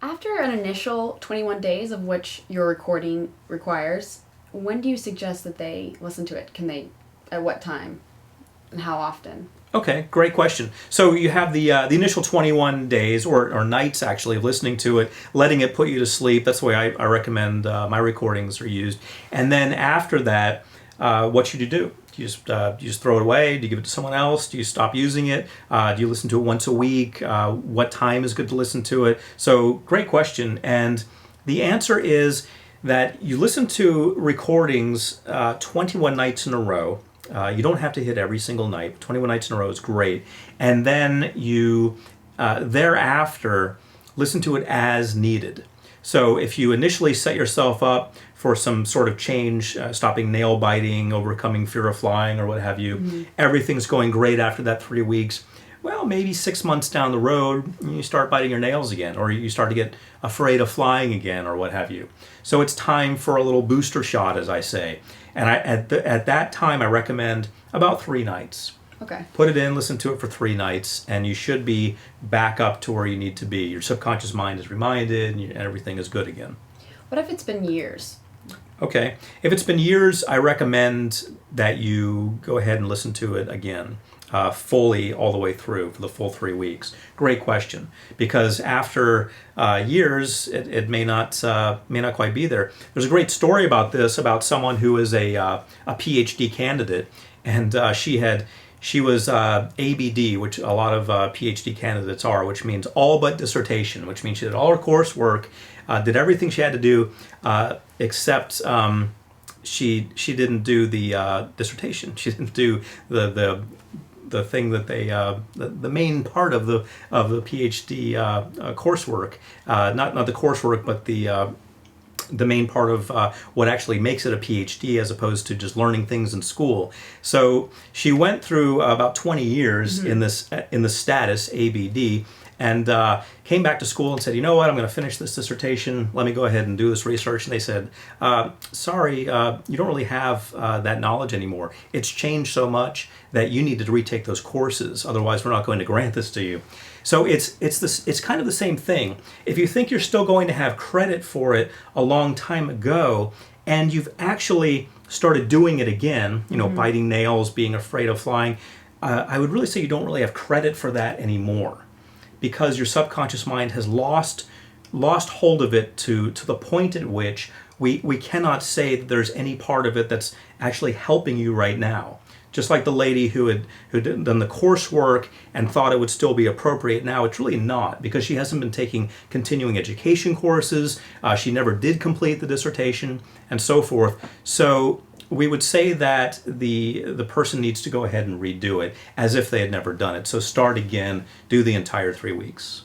After an initial 21 days of which your recording requires, when do you suggest that they listen to it? Can they, at what time, and how often? Okay, great question. So you have the initial 21 days or nights actually of listening to it, letting it put you to sleep. That's the way I recommend my recordings are used. And then after that, what should you do? Do you just throw it away? Do you give it to someone else? Do you stop using it? Do you listen to it once a week? What time is good to listen to it? So great question. And the answer is that you listen to recordings 21 nights in a row. You don't have to hit every single night. 21 nights in a row is great. And then you thereafter listen to it as needed. So if you initially set yourself up for some sort of change, stopping nail biting, overcoming fear of flying, or what have you, everything's going great after that 3 weeks. Well, maybe 6 months down the road, you start biting your nails again, or you start to get afraid of flying again, or what have you. So it's time for a little booster shot, as I say. And at that time, I recommend about 3 nights. Okay. Put it in, listen to it for 3 nights, and you should be back up to where you need to be. Your subconscious mind is reminded, and everything is good again. What if it's been years? Okay. If it's been years, I recommend that you go ahead and listen to it again, fully all the way through for the full 3 weeks. Great question, because after years, it may not quite be there. There's a great story about this, about someone who is a PhD candidate, and she was ABD, which a lot of PhD candidates are, which means all but dissertation, which means she did all her coursework, did everything she had to do, except she didn't do the dissertation. She didn't do the thing that they the main part of the PhD coursework, not the coursework, but the main part of what actually makes it a PhD, as opposed to just learning things in school. So she went through about 20 years in the status ABD, and came back to school and said, you know what, I'm going to finish this dissertation. Let me go ahead and do this research. And they said, sorry, you don't really have that knowledge anymore. It's changed so much that you need to retake those courses. Otherwise, we're not going to grant this to you. So it's kind of the same thing. If you think you're still going to have credit for it a long time ago, and you've actually started doing it again, biting nails, being afraid of flying, I would really say you don't really have credit for that anymore, because your subconscious mind has lost hold of it to the point at which we cannot say that there's any part of it that's actually helping you right now. Just like the lady who had done the coursework and thought it would still be appropriate now, it's really not, because she hasn't been taking continuing education courses, she never did complete the dissertation, and so forth. So we would say that the person needs to go ahead and redo it as if they had never done it. So start again, do the entire 3 weeks.